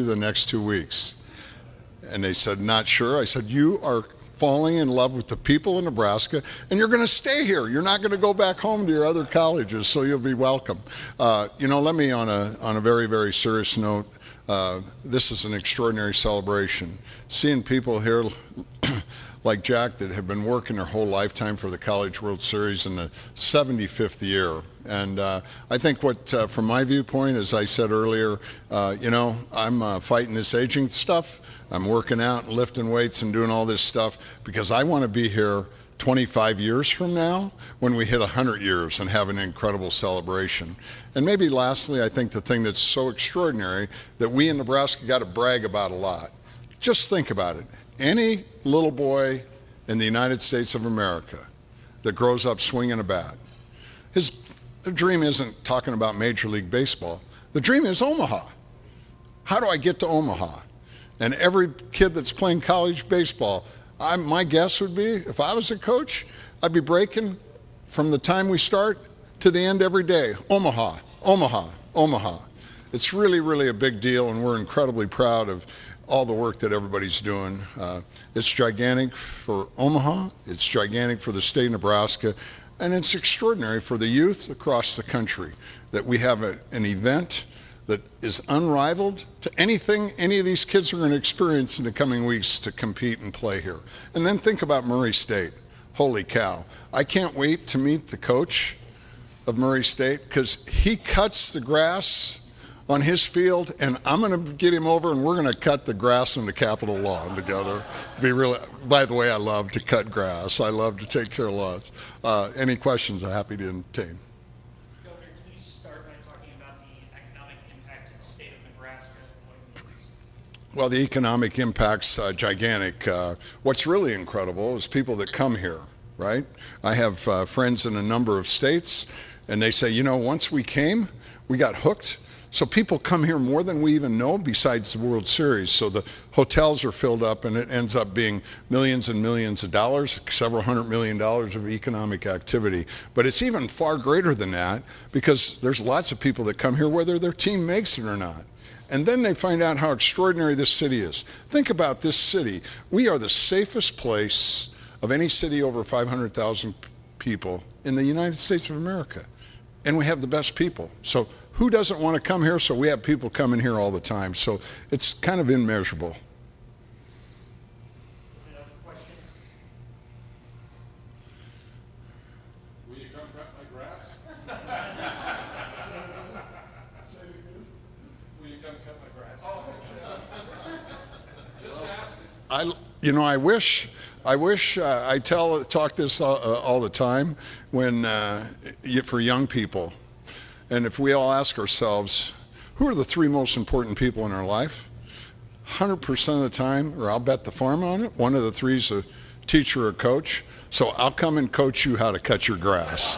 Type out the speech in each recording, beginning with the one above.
the next 2 weeks? And they said, not sure. I said, you are falling in love with the people in Nebraska, and you're going to stay here. You're not going to go back home to your other colleges, so you'll be welcome. Let me, on a very, very serious note, this is an extraordinary celebration. Seeing people here like Jack that have been working their whole lifetime for the College World Series in the 75th year. And I think from my viewpoint, as I said earlier, I'm fighting this aging stuff. I'm working out and lifting weights and doing all this stuff because I want to be here 25 years from now when we hit 100 years and have an incredible celebration. And maybe lastly, I think the thing that's so extraordinary that we in Nebraska got to brag about a lot. Just think about it. Any little boy in the United States of America that grows up swinging a bat, his dream isn't talking about Major League Baseball. The dream is Omaha. How do I get to Omaha? And every kid that's playing college baseball, my guess would be, if I was a coach, I'd be breaking from the time we start to the end every day. Omaha, Omaha, Omaha. It's really, really a big deal, and we're incredibly proud of all the work that everybody's doing. It's gigantic for Omaha, it's gigantic for the state of Nebraska, and it's extraordinary for the youth across the country that we have an event that is unrivaled to anything any of these kids are going to experience in the coming weeks to compete and play here. And then think about Murray State. Holy cow. I can't wait to meet the coach of Murray State because he cuts the grass on his field, and I'm going to get him over and we're going to cut the grass on the Capitol lawn together. By the way, I love to cut grass. I love to take care of lawns. Any questions, I'm happy to entertain. Governor, can you start by talking about the economic impact to the state of Nebraska and what it means? Well, the economic impact's gigantic. What's really incredible is people that come here, right? I have friends in a number of states, and they say, once we came, we got hooked. So people come here more than we even know besides the World Series. So the hotels are filled up and it ends up being millions and millions of dollars, several $100 million of economic activity. But it's even far greater than that because there's lots of people that come here whether their team makes it or not. And then they find out how extraordinary this city is. Think about this city. We are the safest place of any city over 500,000 people in the United States of America. And we have the best people. So who doesn't want to come here? So we have people coming here all the time. So it's kind of immeasurable. Any other questions? Will you come cut my grass? Will you come cut my grass? Oh. Just ask. I wish I talk this all the time for young people. And if we all ask ourselves, who are the three most important people in our life? 100% of the time, or I'll bet the farm on it, one of the three is a teacher or coach. So I'll come and coach you how to cut your grass.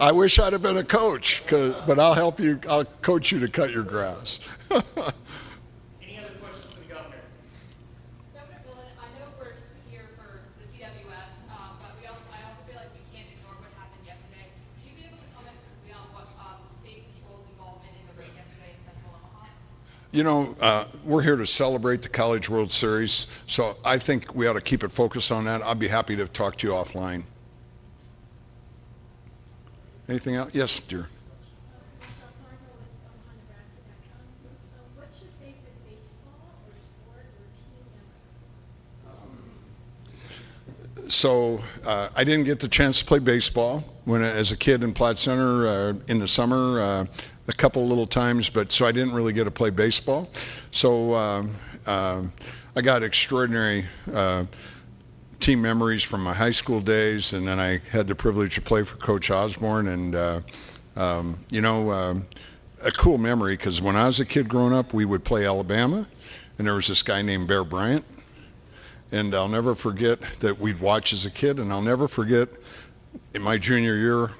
I wish I'd have been a coach, but I'll coach you to cut your grass. Any other questions for the governor? Governor Bullen, I know we're here for the CWS, but I also feel like we can't ignore what happened yesterday. Would you be able to comment beyond what the state control's involvement in the rain yesterday in Central Omaha? We're here to celebrate the College World Series, so I think we ought to keep it focused on that. I'll be happy to talk to you offline. Anything else? Yes, dear. What's your favorite baseball or sport or team member? So I didn't get the chance to play baseball as a kid in Platte Center in the summer, a couple little times, but so I didn't really get to play baseball. So I got extraordinary team memories from my high school days, and then I had the privilege to play for Coach Osborne, and a cool memory because when I was a kid growing up, we would play Alabama, and there was this guy named Bear Bryant, and I'll never forget that we'd watch as a kid, and I'll never forget in my junior year,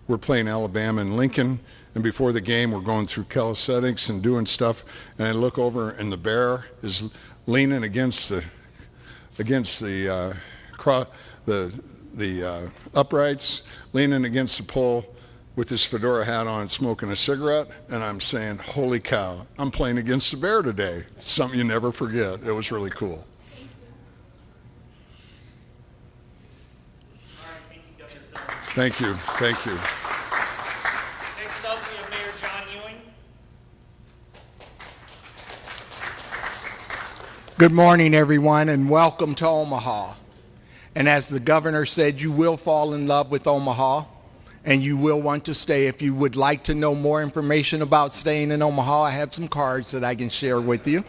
we're playing Alabama in Lincoln, and before the game, we're going through calisthenics and doing stuff, and I look over, and the bear is leaning against the uprights, leaning against the pole, with his fedora hat on, smoking a cigarette, and I'm saying, holy cow, I'm playing against the Bear today. Something you never forget. It was really cool. All right, thank you, Governor Phil. Thank you. Thank you. Next up, we have Mayor John Ewing. Good morning, everyone, and welcome to Omaha. And as the governor said, you will fall in love with Omaha, and you will want to stay. If you would like to know more information about staying in Omaha, I have some cards that I can share with you.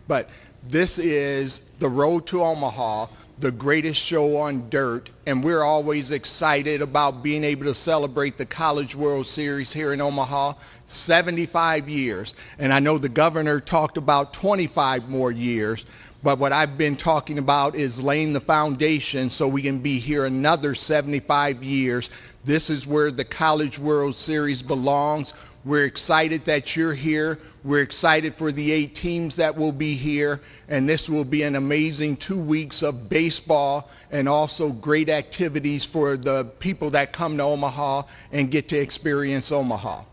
But this is the Road to Omaha, the greatest show on dirt, and we're always excited about being able to celebrate the College World Series here in Omaha. 75 years, and I know the governor talked about 25 more years, but what I've been talking about is laying the foundation so we can be here another 75 years. This is where the College World Series belongs. We're excited that you're here. We're excited for the 8 teams that will be here, and this will be an amazing 2 weeks of baseball and also great activities for the people that come to Omaha and get to experience Omaha.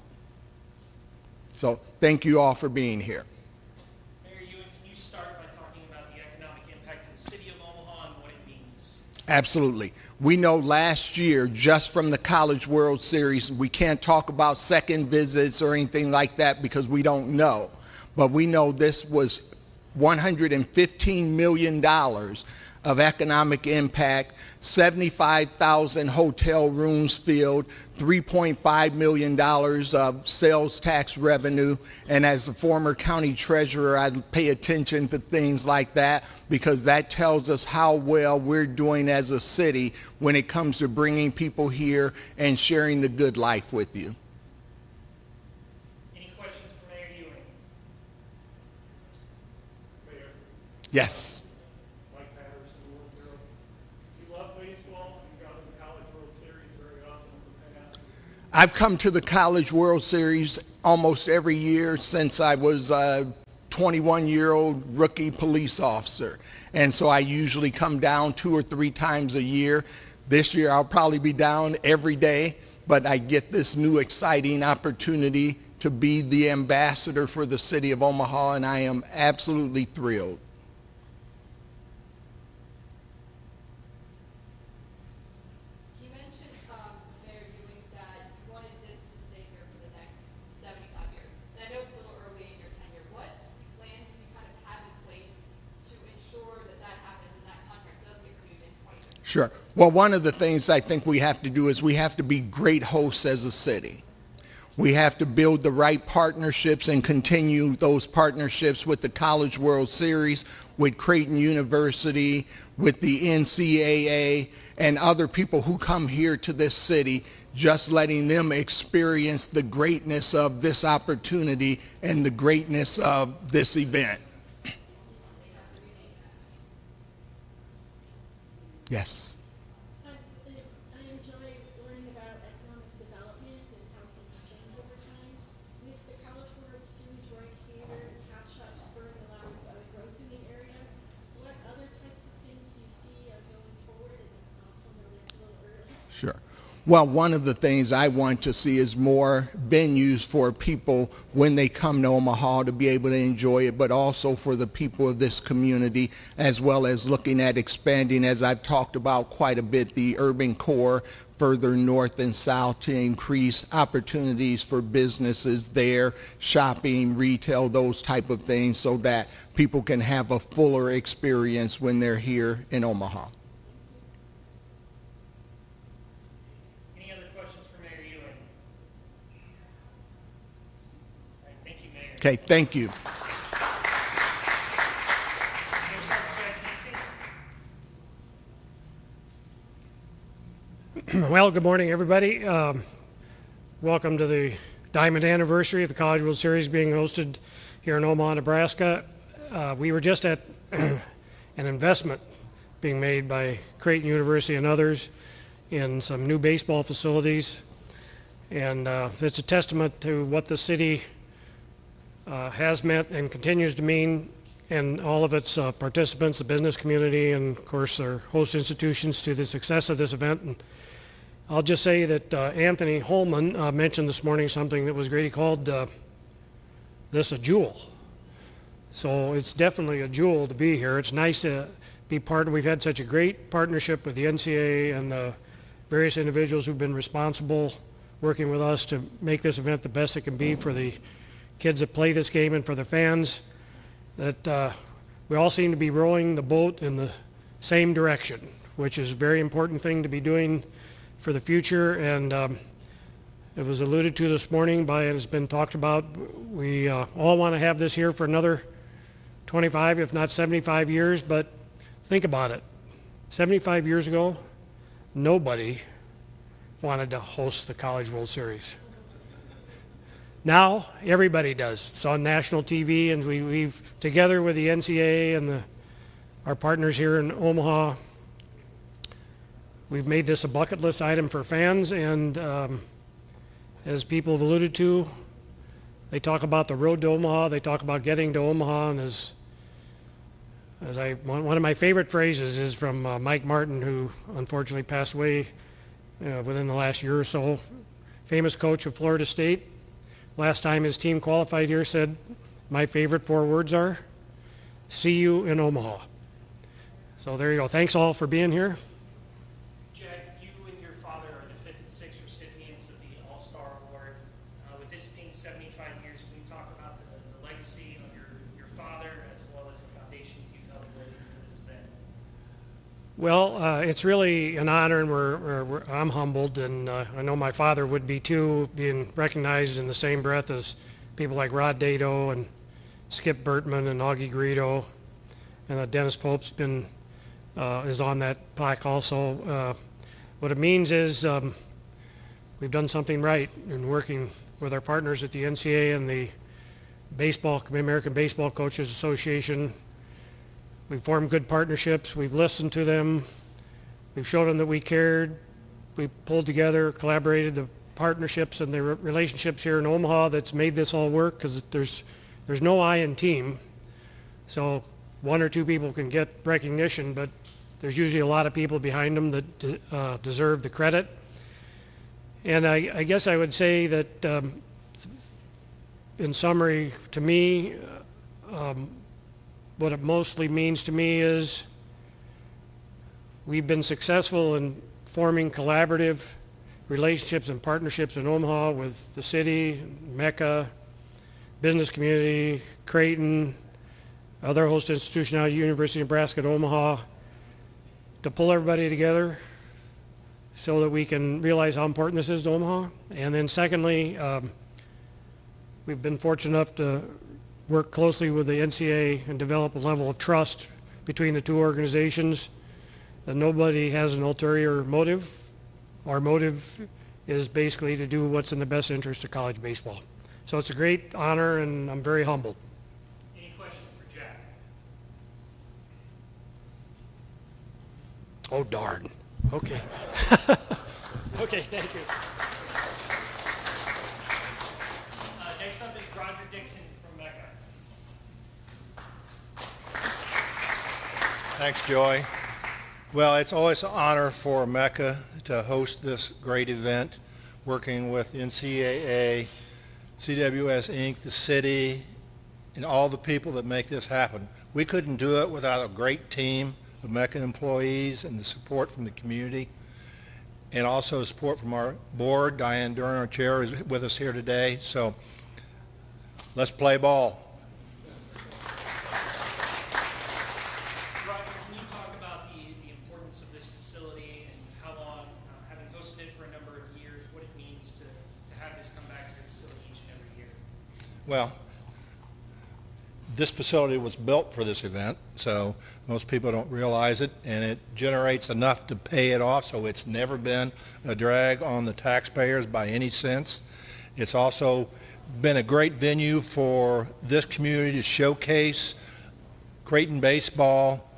So thank you all for being here. Mayor Ewing, can you start by talking about the economic impact to the city of Omaha and what it means? Absolutely. We know last year, just from the College World Series, we can't talk about second visits or anything like that because we don't know. But we know this was $115 million of economic impact, 75,000 hotel rooms filled, $3.5 million of sales tax revenue. And as a former county treasurer, I pay attention to things like that because that tells us how well we're doing as a city when it comes to bringing people here and sharing the good life with you. Any questions for Mayor Ewing? Mayor, Yes. Mike Patterson, Warrenville. You love baseball. You've gone to the College World Series very often in the past. I've come to the College World Series almost every year since I was a 21-year-old rookie police officer. And so I usually come down 2 or 3 times a year. This year I'll probably be down every day, but I get this new exciting opportunity to be the ambassador for the city of Omaha, and I am absolutely thrilled. You mentioned, Mayor Ewing, that you wanted this to stay here for the next 75 years. And I know it's a little early in your tenure. What plans do you kind of have in place to ensure that that happens and that contract does get renewed in 2030? Sure. Well, one of the things I think we have to do is we have to be great hosts as a city. We have to build the right partnerships and continue those partnerships with the College World Series, with Creighton University, with the NCAA, and other people who come here to this city, just letting them experience the greatness of this opportunity and the greatness of this event. Yes. I enjoy learning about economic development and how things change over time. With the College World Series right here and Hat Shop spurring a lot of growth in the area, what other types of things do you see going forward? And also know that it's a little early. Sure. Well, one of the things I want to see is more venues for people when they come to Omaha to be able to enjoy it, but also for the people of this community, as well as looking at expanding, as I've talked about quite a bit, the urban core further north and south to increase opportunities for businesses there, shopping, retail, those type of things, so that people can have a fuller experience when they're here in Omaha. Any other questions for Mayor Ewing? All right, thank you, Mayor. Okay, thank you. Commissioner Bettisi? Well, good morning, everybody. Welcome to the Diamond Anniversary of the College World Series being hosted here in Omaha, Nebraska. We were just at an investment being made by Creighton University and others in some new baseball facilities. And it's a testament to what the city has meant and continues to mean, and all of its participants, the business community, and of course their host institutions, to the success of this event. And I'll just say that Anthony Holman mentioned this morning something that was great. He called this a jewel. So it's definitely a jewel to be here. It's nice to be part. We've had such a great partnership with the NCAA and the various individuals who've been responsible working with us to make this event the best it can be for the kids that play this game and for the fans. That we all seem to be rowing the boat in the same direction, which is a very important thing to be doing for the future. And it was alluded to this morning by, it has been talked about, we all want to have this here for another 25, if not 75 years, but think about it. 75 years ago, nobody wanted to host the College World Series. Now, everybody does. It's on national TV, and we've, together with the NCAA and our partners here in Omaha, we've made this a bucket list item for fans, and as people have alluded to, they talk about the road to Omaha, they talk about getting to Omaha, and one of my favorite phrases is from Mike Martin, who unfortunately passed away within the last year or so, famous coach of Florida State. Last time his team qualified here said, my favorite 4 words are, see you in Omaha. So there you go. Thanks all for being here. Jack, you and your father are the 5th and 6th recipients of the All-Star Award. With this being 75 years, can you talk about the legacy of your father as well as the foundation you've helped build for this event? Well, it's really an honor, and I'm humbled, and I know my father would be too, being recognized in the same breath as people like Rod Dado and Skip Bertman and Augie Greedo, and Dennis Pope's been is on that plaque also. What it means is we've done something right in working with our partners at the NCAA and the American Baseball Coaches Association. We've formed good partnerships. We've listened to them. We've showed them that we cared. We pulled together, collaborated the partnerships and the relationships here in Omaha that's made this all work, because there's no I in team. So 1 or 2 people can get recognition, but there's usually a lot of people behind them that deserve the credit. And I guess I would say that in summary, to me, what it mostly means to me is we've been successful in forming collaborative relationships and partnerships in Omaha with the city, Mecca, business community, Creighton, other host institution out of University of Nebraska at Omaha, to pull everybody together so that we can realize how important this is to Omaha. And then secondly, we've been fortunate enough to work closely with the NCAA and develop a level of trust between the 2 organizations, that nobody has an ulterior motive. Our motive is basically to do what's in the best interest of college baseball. So it's a great honor, and I'm very humbled. Any questions for Jack? Oh, darn. Okay. Okay, thank you. Next up is Roger Dixon from Mecca. Thanks, Joy. Well, it's always an honor for Mecca to host this great event, working with NCAA, CWS Inc., the city, and all the people that make this happen. We couldn't do it without a great team of Mecca employees and the support from the community, and also support from our board. Diane Dern, our chair, is with us here today. So let's play ball. Roger, can you talk about the importance of this facility and how long, having hosted it for a number of years, what it means to have this come back to your facility each and every year? Well, this facility was built for this event, so most people don't realize it, and it generates enough to pay it off, so it's never been a drag on the taxpayers by any sense. It's also been a great venue for this community to showcase Creighton baseball,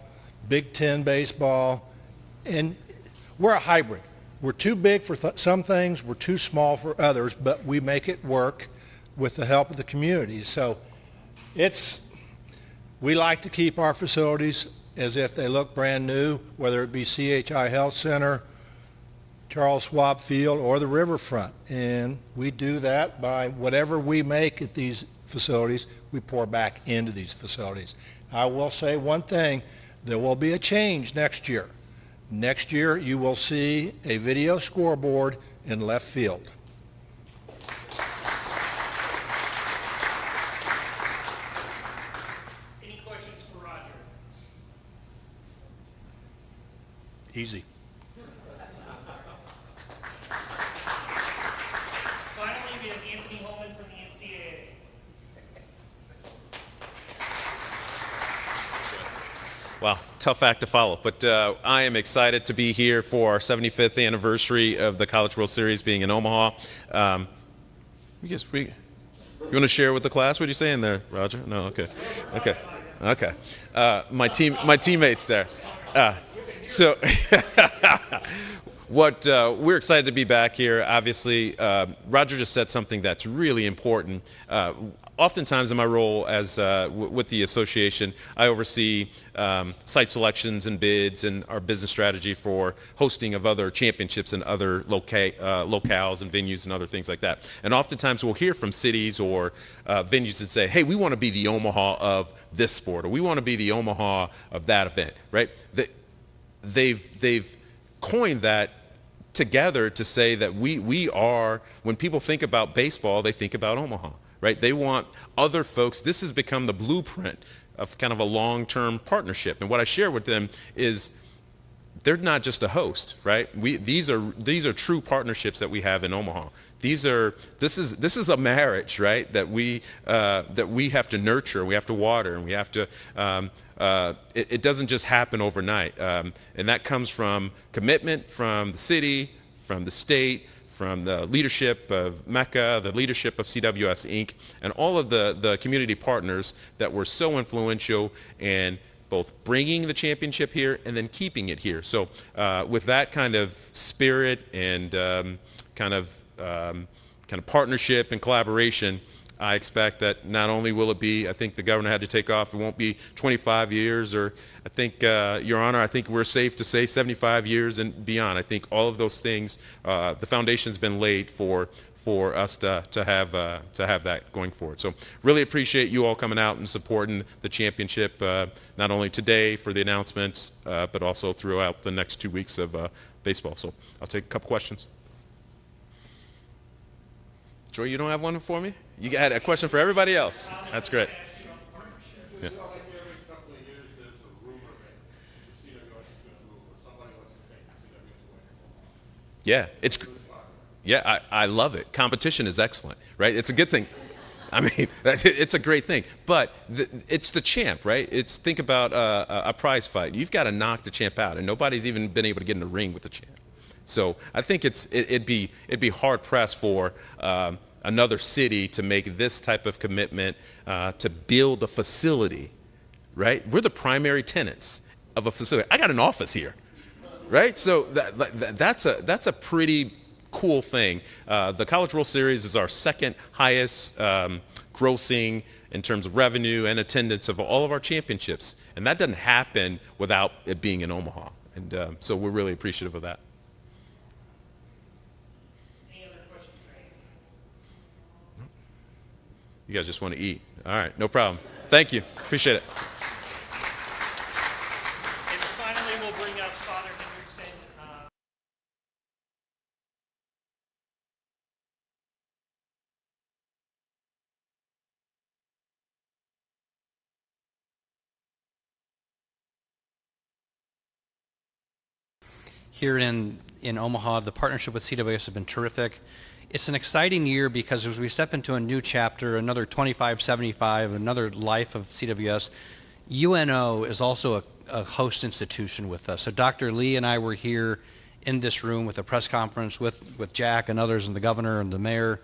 Big Ten baseball, and we're a hybrid. We're too big for some things, we're too small for others, but we make it work with the help of the community. So we like to keep our facilities as if they look brand new, whether it be CHI Health Center, Charles Schwab Field or the riverfront. And we do that by whatever we make at these facilities, we pour back into these facilities. I will say one thing, there will be a change next year. Next year, you will see a video scoreboard in left field. Any questions for Roger? Easy. Finally, we have Anthony Holman from the NCAA. Wow, tough act to follow, but I am excited to be here for our 75th anniversary of the College World Series being in Omaha. You want to share with the class what you're saying there, Roger? No, okay. My teammates there. So, we're excited to be back here. Obviously, Roger just said something that's really important. Oftentimes in my role as with the association, I oversee site selections and bids and our business strategy for hosting of other championships and other locales and venues and other things like that. And oftentimes we'll hear from cities or venues that say, hey, we want to be the Omaha of this sport, or we want to be the Omaha of that event, right? They've coined that together to say that we are, when people think about baseball, they think about Omaha. Right? They want other folks. This has become the blueprint of kind of a long-term partnership. And what I share with them is they're not just a host, right? These are true partnerships that we have in Omaha. This is a marriage, right? That we have to nurture, we have to water, and we have to. It doesn't just happen overnight, and that comes from commitment from the city, from the state, from the leadership of Mecca, the leadership of CWS Inc., and all of the community partners that were so influential in both bringing the championship here and then keeping it here. So with that kind of spirit and kind of partnership and collaboration, I expect that not only will it be, I think the governor had to take off, it won't be 25 years, or I think, Your Honor, I think we're safe to say 75 years and beyond. I think all of those things, the foundation's been laid for us to have that going forward. So really appreciate you all coming out and supporting the championship, not only today for the announcements, but also throughout the next 2 weeks of baseball. So I'll take a couple questions. Joy, you don't have one for me? You had a question for everybody else. That's great. Yeah. Yeah, I love it. Competition is excellent, right? It's a good thing. I mean, it's a great thing. But it's the champ, right? Think about a prize fight. You've got to knock the champ out, and nobody's even been able to get in the ring with the champ. So I think it'd be hard pressed for another city to make this type of commitment to build a facility, right? We're the primary tenants of a facility. I got an office here, right? So that's a pretty cool thing. The College World Series is our second highest grossing in terms of revenue and attendance of all of our championships, and that doesn't happen without it being in Omaha. And so we're really appreciative of that. You guys just want to eat. All right, no problem. Thank you. Appreciate it. And finally, we'll bring up Father Hendrickson. Here in Omaha, the partnership with CWS has been terrific. It's an exciting year because as we step into a new chapter, another 2575, another life of CWS, UNO is also a host institution with us. So Dr. Lee and I were here in this room with a press conference with Jack and others and the governor and the mayor.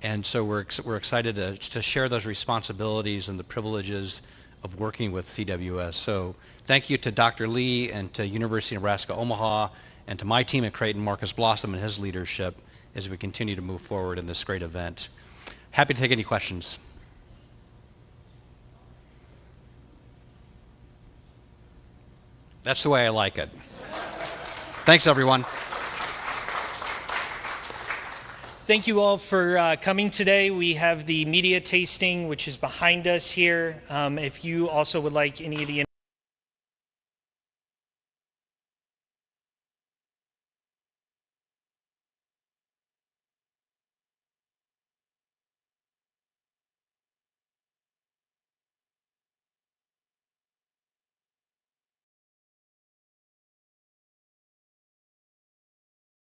And so we're excited to share those responsibilities and the privileges of working with CWS. So thank you to Dr. Lee and to University of Nebraska Omaha and to my team at Creighton, Marcus Blossom and his leadership as we continue to move forward in this great event. Happy to take any questions. That's the way I like it. Thanks, everyone. Thank you all for coming today. We have the media tasting, which is behind us here. If you also would like any of the